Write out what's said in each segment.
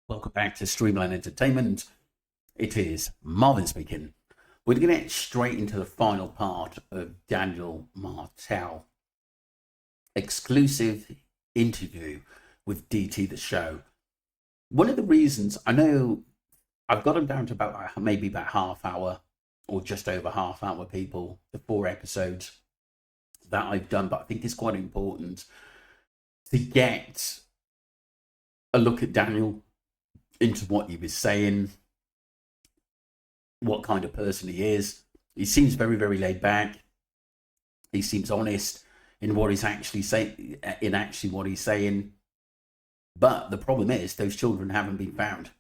Welcome back to Streamline Entertainment. It is Marvin speaking. We're going to get straight into the final part of Daniel Martell. Exclusive interview with DT the Show. One of the reasons, I know I've got them down to about maybe about half hour or just over half hour, people, the 4 episodes that I've done, but I think it's quite important to get a look at Daniel, into what he was saying, what kind of person he is. He seems very, very laid back. He seems honest in what he's actually saying, what he's saying. But the problem is those children haven't been found.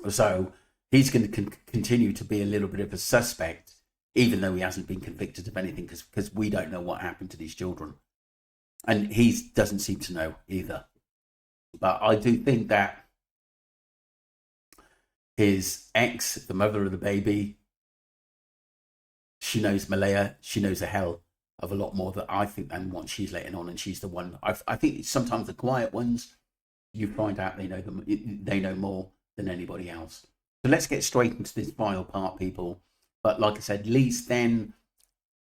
So he's going to continue to be a little bit of a suspect, even though he hasn't been convicted of anything, because we don't know what happened to these children. And he doesn't seem to know either. But I do think that his ex, the mother of the baby, she knows Malaya. She knows a hell of a lot more that I think than what she's letting on, and she's the one. I think sometimes the quiet ones, you find out they know more than anybody else. So let's get straight into this final part, people. But like I said, at least then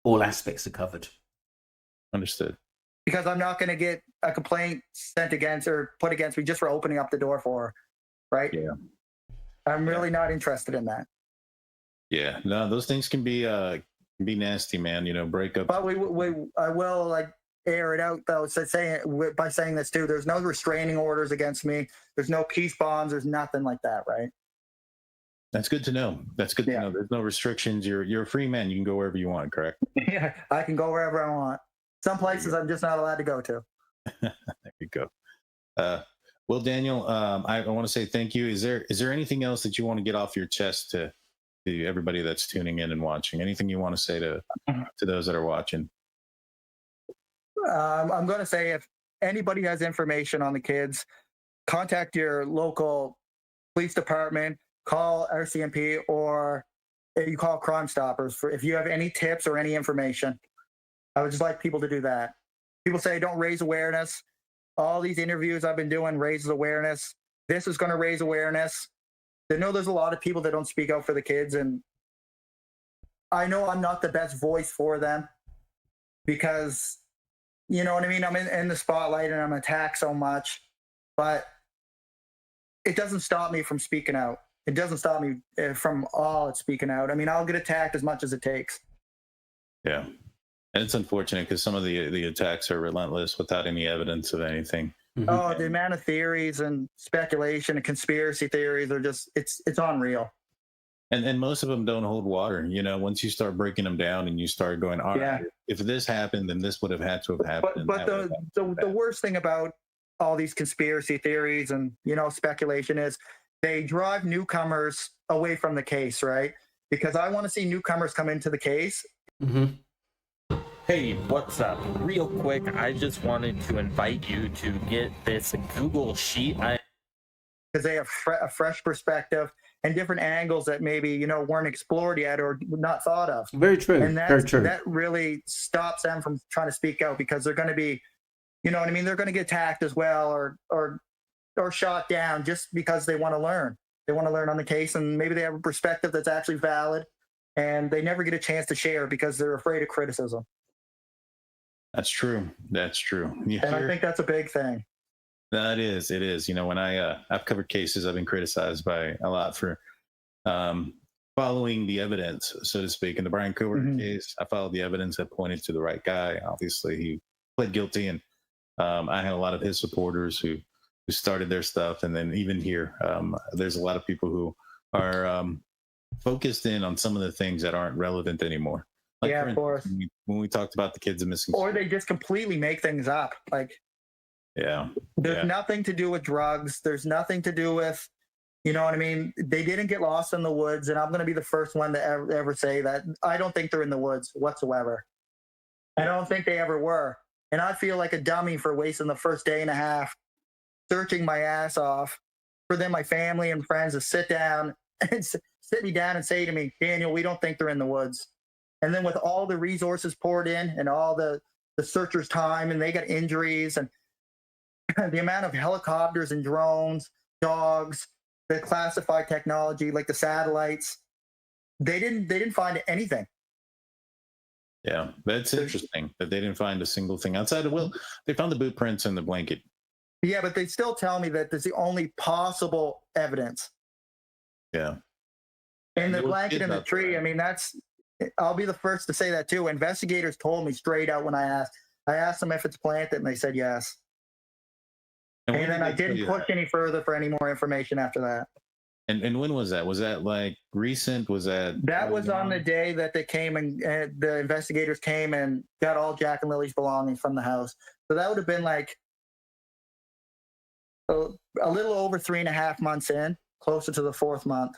all aspects are covered. Understood. Because I'm not going to get a complaint sent against or put against me just for opening up the door for her, right? Yeah. I'm really not interested in that. Yeah, no, those things can be nasty, man. Break up. But I will like air it out though. So by saying this too, there's no restraining orders against me. There's no peace bonds. There's nothing like that, right? That's good to know. That's good to know. There's no restrictions. You're a free man. You can go wherever you want. Correct? Yeah, I can go wherever I want. Some places I'm just not allowed to go to. There you go. Well, Daniel, I want to say thank you. Is there anything else that you want to get off your chest to everybody that's tuning in and watching? Anything you want to say to those that are watching? I'm going to say if anybody has information on the kids, contact your local police department, call RCMP, or you call Crime Stoppers if you have any tips or any information. I would just like people to do that. People say don't raise awareness. All these interviews I've been doing raises awareness. This is going to raise awareness. I know there's a lot of people that don't speak out for the kids, and I know I'm not the best voice for them because, you know what I mean? I'm in the spotlight and I'm attacked so much, but it doesn't stop me from speaking out. It doesn't stop me from all speaking out. I mean, I'll get attacked as much as it takes. Yeah. And it's unfortunate because some of the attacks are relentless without any evidence of anything. Mm-hmm. Oh, the amount of theories and speculation and conspiracy theories are just, it's unreal. And most of them don't hold water. Once you start breaking them down and you start going, all right, if this happened, then this would have had to have happened. But the worst thing about all these conspiracy theories and, speculation is they drive newcomers away from the case, right? Because I want to see newcomers come into the case. Mm-hmm. Hey, what's up? Real quick, I just wanted to invite you to get this Google Sheet. Because they have a fresh perspective and different angles that maybe, weren't explored yet or not thought of. Very true. And very true. That really stops them from trying to speak out because they're going to be, you know what I mean? They're going to get attacked as well or shot down just because they want to learn. They want to learn on the case, and maybe they have a perspective that's actually valid, and they never get a chance to share because they're afraid of criticism. That's true. That's true. And I think that's a big thing. That is. It is. When I've covered cases, I've been criticized by a lot for following the evidence, so to speak. In the Brian Cooper case, I followed the evidence that pointed to the right guy. Obviously, he pled guilty, and I had a lot of his supporters who started their stuff. And then even here, there's a lot of people who are focused in on some of the things that aren't relevant anymore. Like, yeah, of course. When we talked about the kids and missing, or they just completely make things up. Like, there's nothing to do with drugs. There's nothing to do with, you know what I mean? They didn't get lost in the woods, and I'm going to be the first one to ever say that. I don't think they're in the woods whatsoever. I don't think they ever were. And I feel like a dummy for wasting the first day and a half searching my ass off for then my family and friends to sit down and sit me down and say to me, Daniel, we don't think they're in the woods. And then with all the resources poured in and all the searchers' time, and they got injuries and the amount of helicopters and drones, dogs, the classified technology, like the satellites. They didn't find anything. Yeah, that's interesting that they didn't find a single thing outside of, well, they found the boot prints and the blanket. Yeah, but they still tell me that that's the only possible evidence. Yeah. And the There were blanket kids in the out there, tree, right? I mean, I'll be the first to say that too. Investigators told me straight out when I asked them if it's planted, and they said yes. when And then did I they tell didn't you push that? any further for any more information after that. And when was that? Was that like recent? Was that That was on the day that they came and the investigators came and got all Jack and Lily's belongings from the house. So that would have been like a little over 3.5 months in, closer to the 4th month.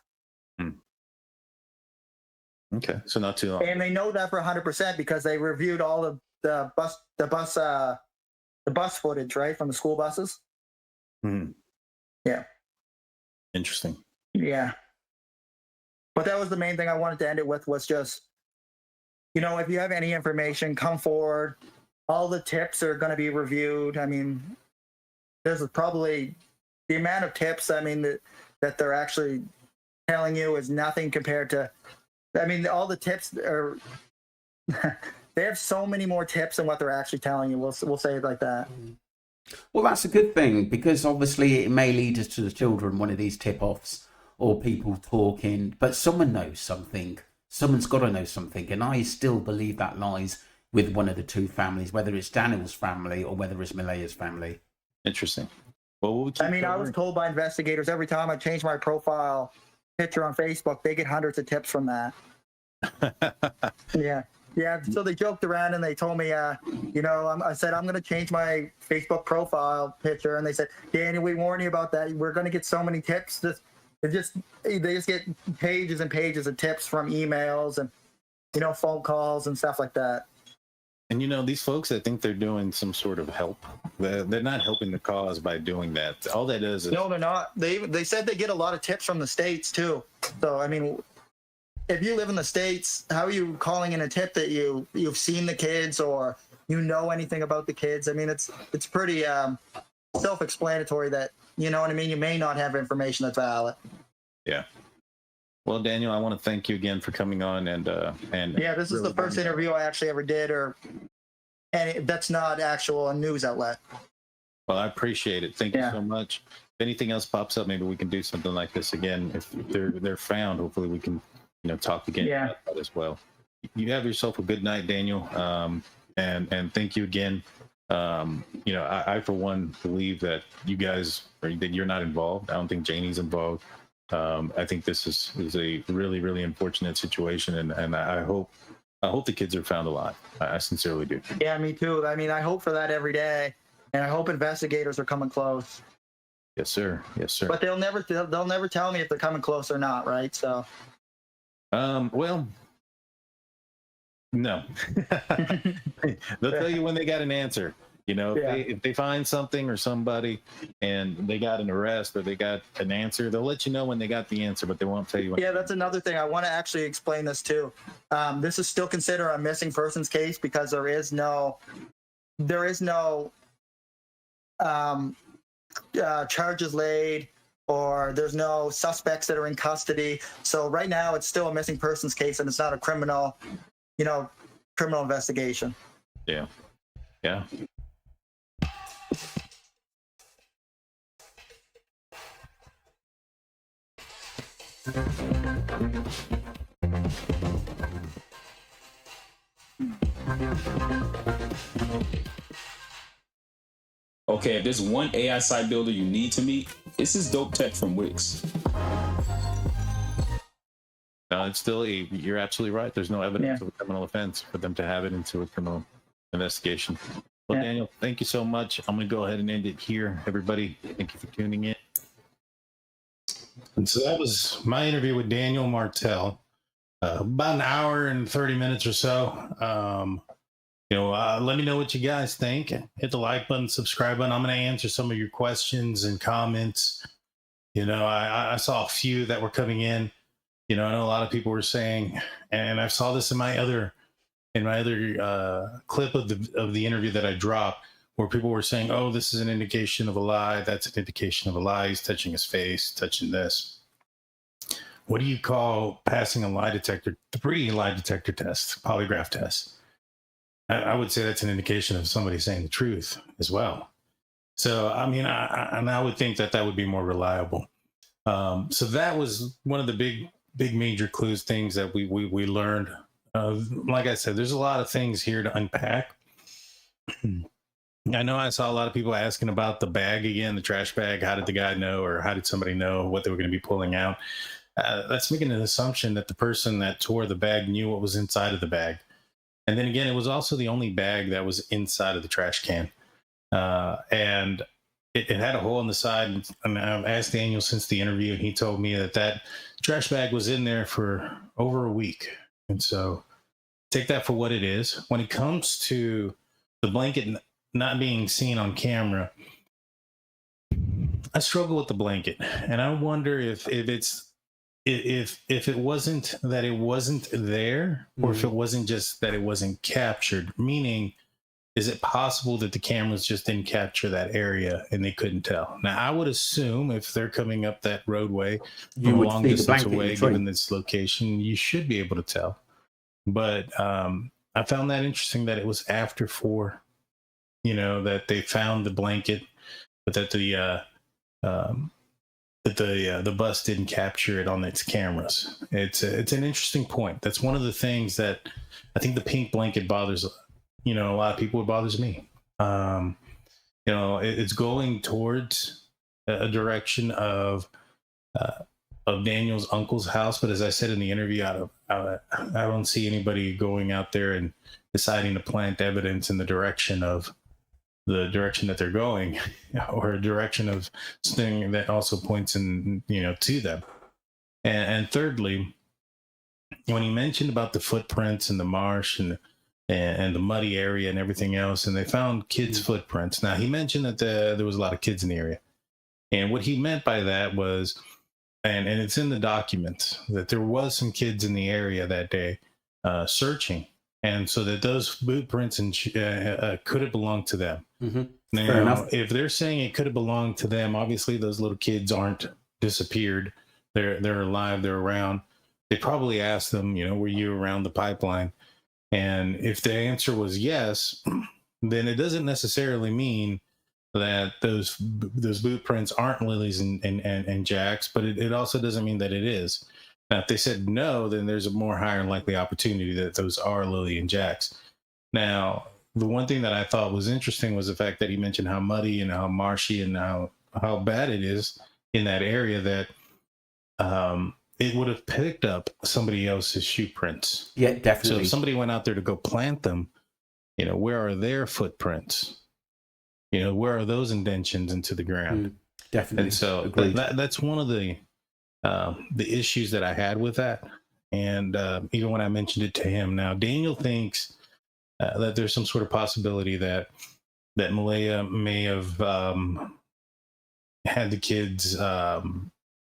Okay, so not too long. And they know that for 100% because they reviewed all the bus footage, right, from the school buses. Mhm. Yeah. Interesting. Yeah. But that was the main thing I wanted to end it with, was just, if you have any information, come forward. All the tips are going to be reviewed. I mean, there's probably the amount of tips, I mean, that they're actually telling you is nothing compared to, I mean, all the tips are, they have so many more tips than what they're actually telling you. We'll say it like that. Well, that's a good thing, because obviously it may lead us to the children, one of these tip-offs or people talking, but someone knows something. Someone's got to know something. And I still believe that lies with one of the two families, whether it's Daniel's family or whether it's Malaya's family. Interesting. Well, we'll keep I mean, I was told by investigators every time I change my profile picture on Facebook, they get hundreds of tips from that. Yeah. Yeah. So they joked around and they told me, I said, I'm going to change my Facebook profile picture. And they said, Daniel, we warn you about that. We're going to get so many tips. They just get pages and pages of tips from emails and, phone calls and stuff like that. And these folks, I think they're doing some sort of help. They're not helping the cause by doing that. All that is No, they're not. They said they get a lot of tips from the States too. So, I mean, if you live in the States, how are you calling in a tip that you've seen the kids or anything about the kids? I mean, it's pretty self-explanatory that, you know what I mean? You may not have information that's valid. Yeah. Well, Daniel, I want to thank you again for coming on and yeah, this is the first interview I actually ever did, and that's not actual a news outlet. Well, I appreciate it. Thank you so much. If anything else pops up, maybe we can do something like this again. If they're found, hopefully we can talk again about that as well. You have yourself a good night, Daniel. And thank you again. I for one believe that you guys that you're not involved. I don't think Janie's involved. I think this is a really, really unfortunate situation, and I hope the kids are found alive. I sincerely do. Yeah, me too. I mean, I hope for that every day, and I hope investigators are coming close. Yes, sir. Yes, sir. But they'll never tell me if they're coming close or not, right? So. Well, no. They'll tell you when they got an answer. If they find something or somebody and they got an arrest or they got an answer, they'll let you know when they got the answer, but they won't tell you when. Yeah, that's another thing. I want to actually explain this too. This is still considered a missing persons case because there is no charges laid, or there's no suspects that are in custody. So right now it's still a missing persons case, and it's not a criminal investigation. Yeah. Yeah. Okay, if there's one AI site builder you need to meet, it's this dope tech from Wix. No, it's still you're absolutely right. There's no evidence of a criminal offense for them to have it into a criminal investigation. Well, Daniel, thank you so much. I'm going to go ahead and end it here. Everybody, thank you for tuning in. And so that was my interview with Daniel Martell. About an hour and 30 minutes or so. Let me know what you guys think. Hit the like button, subscribe button. I'm going to answer some of your questions and comments. I saw a few that were coming in. I know a lot of people were saying, and I saw this in my other clip of the interview that I dropped, where people were saying, oh, this is an indication of a lie. That's an indication of a lie. He's touching his face, touching this. What do you call passing a lie detector, 3 lie detector tests, polygraph tests? I would say that's an indication of somebody saying the truth as well. So, I mean, I would think that would be more reliable. So that was one of the big major clues, things that we learned. Like I said, there's a lot of things here to unpack. I know I saw a lot of people asking about the bag again, the trash bag. How did the guy know, or how did somebody know what they were going to be pulling out? That's making an assumption that the person that tore the bag knew what was inside of the bag. And then again, it was also the only bag that was inside of the trash can. And it had a hole in the side. And I've asked Daniel since the interview, and he told me that trash bag was in there for over a week. And so take that for what it is. When it comes to the blanket not being seen on camera, I struggle with the blanket, and I wonder if it wasn't that it wasn't there, or if it wasn't just that it wasn't captured. Meaning, is it possible that the cameras just didn't capture that area and they couldn't tell? Now, I would assume if they're coming up that roadway from a long distance away, given this location, you should be able to tell. But I found that interesting that it was after 4, that they found the blanket, but that the bus didn't capture it on its cameras. It's an interesting point. That's one of the things that I think the pink blanket bothers, a lot of people. It bothers me. It's going towards a direction of Daniel's uncle's house. But as I said in the interview, I don't see anybody going out there and deciding to plant evidence in the direction that they're going, or a direction of something that also points in, to them. And thirdly, when he mentioned about the footprints in the marsh and the muddy area and everything else, and they found kids' footprints. Now, he mentioned that there was a lot of kids in the area. And what he meant by that was, and it's in the documents, that there was some kids in the area that day searching. And so that those boot prints could have belonged to them. Mm-hmm. Now, if they're saying it could have belonged to them, obviously those little kids aren't disappeared. They're alive. They're around. They probably asked them, were you around the pipeline? And if the answer was yes, then it doesn't necessarily mean that those boot prints aren't Lily's and Jack's, but it also doesn't mean that it is. Now, if they said no, then there's a more higher likely opportunity that those are Lily and Jack's. Now, the one thing that I thought was interesting was the fact that he mentioned how muddy and how marshy and how bad it is in that area, that it would have picked up somebody else's shoe prints. Yeah, definitely. So if somebody went out there to go plant them, where are their footprints? Where are those indentions into the ground? Definitely. And so that's one of the issues that I had with that. And even when I mentioned it to him, now Daniel thinks that there's some sort of possibility that Malaya may have had the kids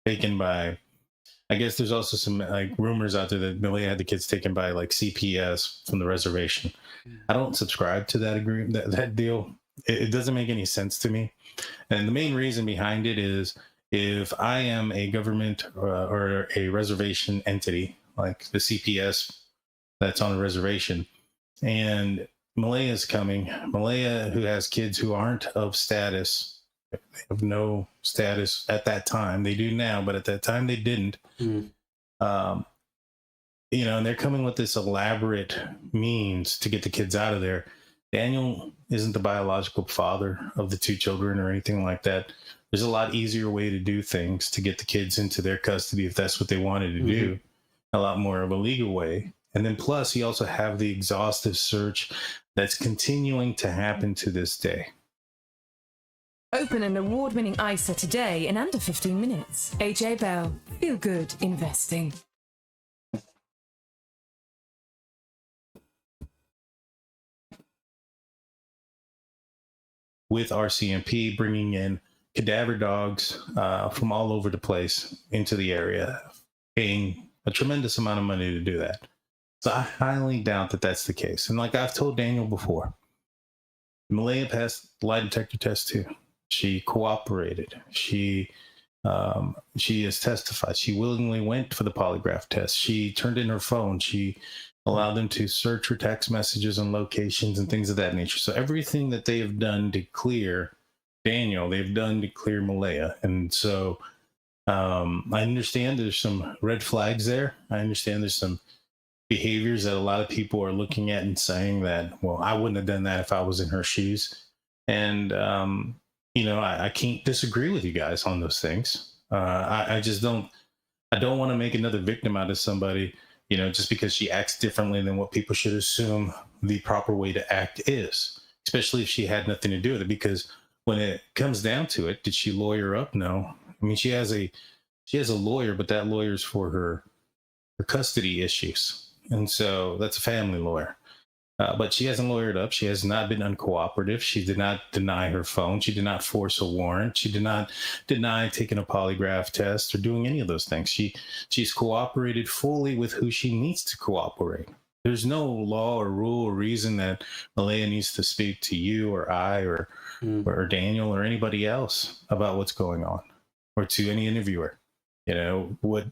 taken by, I guess there's also some rumors out there that Malaya had the kids taken by CPS from the reservation. I don't subscribe to that agreement, that deal. It doesn't make any sense to me. And the main reason behind it is, if I am a government or a reservation entity, like the CPS that's on the reservation, and Malaya is coming, Malaya, who has kids who aren't of status, of no status at that time. They do now, but at that time they didn't. And they're coming with this elaborate means to get the kids out of there. Daniel isn't the biological father of the 2 children or anything like that. There's a lot easier way to do things to get the kids into their custody if that's what they wanted to do. A lot more of a legal way. And then plus, you also have the exhaustive search that's continuing to happen to this day. Open an award-winning ISA today in under 15 minutes. AJ Bell, feel good investing. With RCMP bringing in cadaver dogs from all over the place into the area, paying a tremendous amount of money to do that. So I highly doubt that that's the case. And like I've told Daniel before, Malaya passed the lie detector test too. She cooperated. She has testified. She willingly went for the polygraph test. She turned in her phone. She allowed them to search her text messages and locations and things of that nature. So everything that they have done to clear Daniel, they've done to clear Malaya. And so I understand there's some red flags there. I understand there's some behaviors that a lot of people are looking at and saying that, well, I wouldn't have done that if I was in her shoes. And, I can't disagree with you guys on those things. I just don't want to make another victim out of somebody, just because she acts differently than what people should assume the proper way to act is, especially if she had nothing to do with it. Because when it comes down to it, did she lawyer up? No. I mean, she has a lawyer, but that lawyer's for her custody issues. And so that's a family lawyer. But she hasn't lawyered up. She has not been uncooperative. She did not deny her phone. She did not force a warrant. She did not deny taking a polygraph test or doing any of those things. She's cooperated fully with who she needs to cooperate. There's no law or rule or reason that Malaya needs to speak to you or I or Daniel or anybody else about what's going on, or to any interviewer. What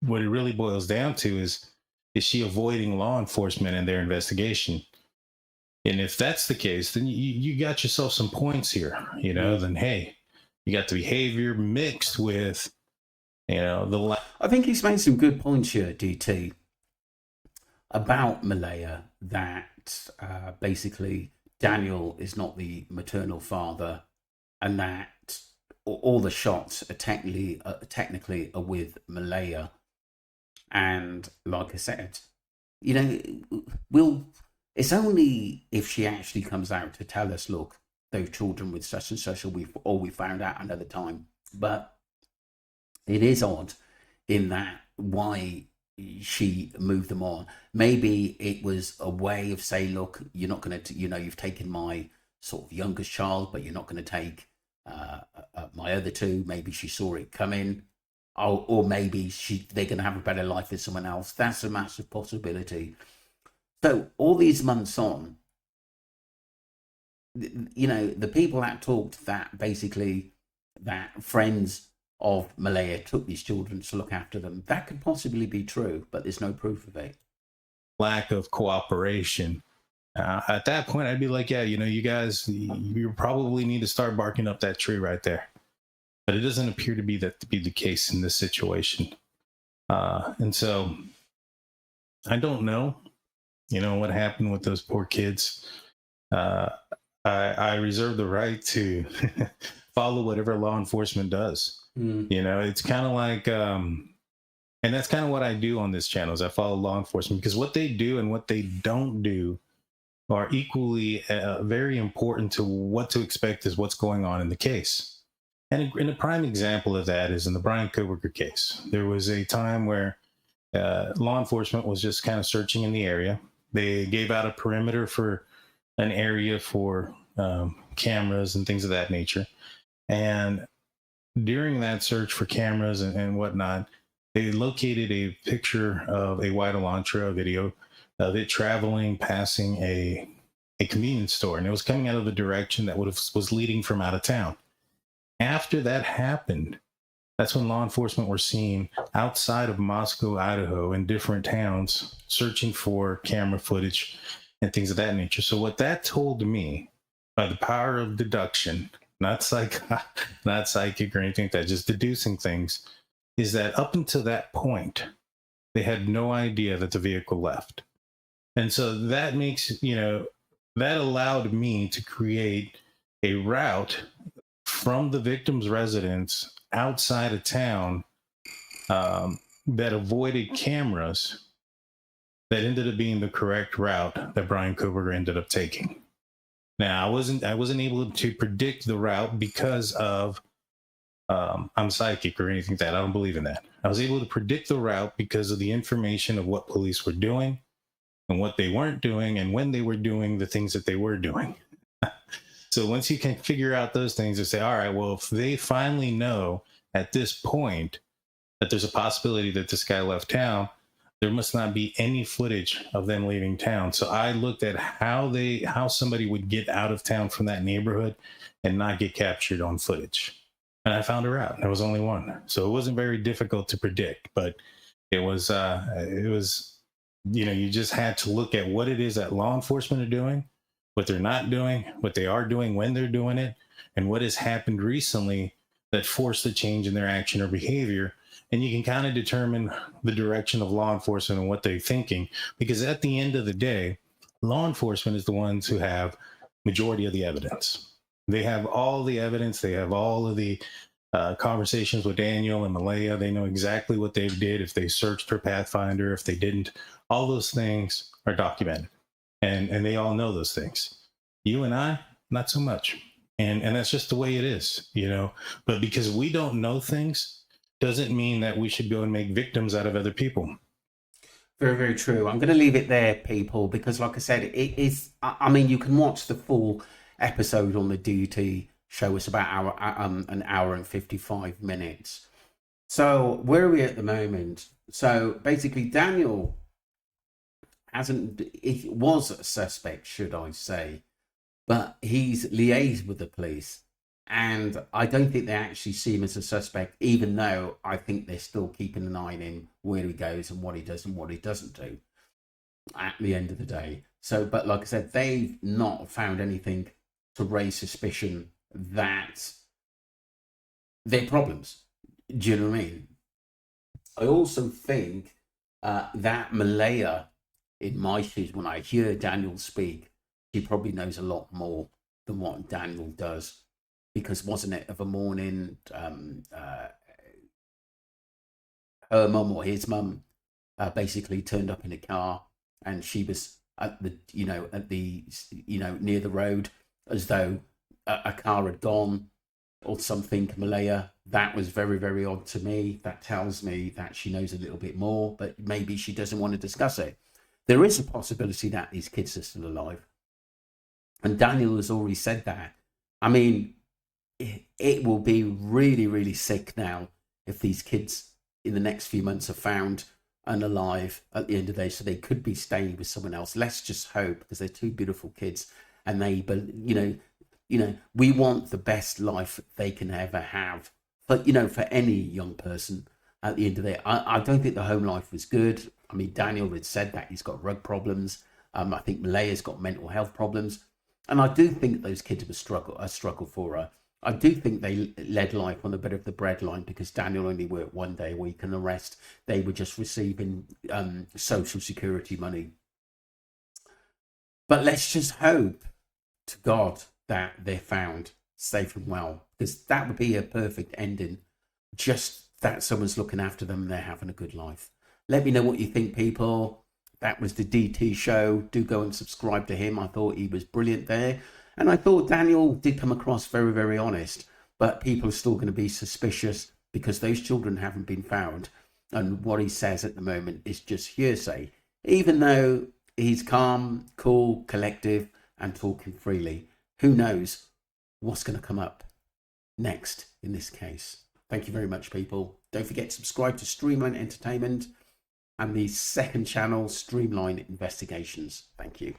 it really boils down to is she avoiding law enforcement in their investigation? And if that's the case, then you got yourself some points here, then, hey, you got the behavior mixed with, I think he's made some good points here, DT, about Malaya, that basically Daniel is not the maternal father, and that all the shots are technically are with Malaya. And like I said, it's only if she actually comes out to tell us, look, those children with such and such, or we found out another time. But it is odd in that why she moved them on. Maybe it was a way of saying, look, you're not going to, you've taken my sort of youngest child, but you're not going to take my other two. Maybe she saw it coming. Or maybe they're going to have a better life with someone else. That's a massive possibility. So all these months on, the people that talked that basically that friends of Malaya took these children to look after them, that could possibly be true, but there's no proof of it. Lack of cooperation. At that point, I'd be like, yeah, you guys, you probably need to start barking up that tree right there. But it doesn't appear to be the case in this situation. And so I don't know, what happened with those poor kids. I reserve the right to follow whatever law enforcement does. It's kind of like, and that's kind of what I do on this channel is I follow law enforcement, because what they do and what they don't do are equally very important to what to expect is what's going on in the case. And a prime example of that is in the Brian Coburger case. There was a time where law enforcement was just kind of searching in the area. They gave out a perimeter for an area for cameras and things of that nature. And during that search for cameras and whatnot, they located a picture of a white Elantra, a video of it passing a convenience store. And it was coming out of the direction that was leading from out of town. After that happened, that's when law enforcement were seen outside of Moscow, Idaho, in different towns, searching for camera footage and things of that nature. So what that told me, by the power of deduction, not psychic or anything like that, just deducing things, is that up until that point, they had no idea that the vehicle left. And so that makes, that allowed me to create a route from the victim's residence outside of town that avoided cameras, that ended up being the correct route that Brian Koberger ended up taking. Now, I wasn't able to predict the route because of I'm psychic or anything like that. I don't believe in that. I was able to predict the route because of the information of what police were doing and what they weren't doing and when they were doing the things that they were doing. So once you can figure out those things and say, all right, well, if they finally know at this point that there's a possibility that this guy left town, there must not be any footage of them leaving town. So I looked at how somebody would get out of town from that neighborhood and not get captured on footage. And I found her out. There was only one. So it wasn't very difficult to predict, but it was, you just had to look at what it is that law enforcement are doing, what they're not doing, what they are doing when they're doing it, and what has happened recently that forced the change in their action or behavior. And you can kind of determine the direction of law enforcement and what they're thinking, because at the end of the day, law enforcement is the ones who have majority of the evidence. They have all the evidence. They have all of the conversations with Daniel and Malaya. They know exactly what they did, if they searched for Pathfinder, if they didn't. All those things are documented, and they all know those things. You and I, not so much. And that's just the way it is, But because we don't know things doesn't mean that we should go and make victims out of other people. Very, very true. I'm going to leave it there, people, because like I said, it is, I mean, you can watch the full episode on the DT show. It's about an hour and 55 minutes. So where are we at the moment? So basically Daniel was a suspect, should I say, but he's liaised with the police. And I don't think they actually see him as a suspect, even though I think they're still keeping an eye on him, where he goes and what he does and what he doesn't do at the end of the day. So, but like I said, they've not found anything to raise suspicion that they're problems. Do you know what I mean? I also think that Malaya, in my shoes, when I hear Daniel speak, she probably knows a lot more than what Daniel does. Because wasn't it of a morning, her mum or his mum basically turned up in a car, and she was at the near the road, as though a car had gone or something. Malaya, that was very, very odd to me. That tells me that she knows a little bit more, but maybe she doesn't want to discuss it. There is a possibility that these kids are still alive, and Daniel has already said that. I mean, it will be really, really sick now if these kids in the next few months are found unalive at the end of the day, so they could be staying with someone else. Let's just hope, because they're two beautiful kids, and they, we want the best life they can ever have. But for any young person at the end of the day, I don't think the home life was good. I mean, Daniel had said that he's got drug problems. I think Malaya's got mental health problems, and I do think those kids were a struggle for her. I do think they led life on a bit of the breadline, because Daniel only worked 1 day a week, and the rest, they were just receiving social security money. But let's just hope to God that they're found safe and well, because that would be a perfect ending. Just that someone's looking after them and they're having a good life. Let me know what you think, people. That was the DT show. Do go and subscribe to him. I thought he was brilliant there. And I thought Daniel did come across very, very honest, but people are still going to be suspicious because those children haven't been found. And what he says at the moment is just hearsay, even though he's calm, cool, collective, and talking freely. Who knows what's going to come up next in this case? Thank you very much, people. Don't forget to subscribe to Streamline Entertainment and the second channel, Streamline Investigations. Thank you.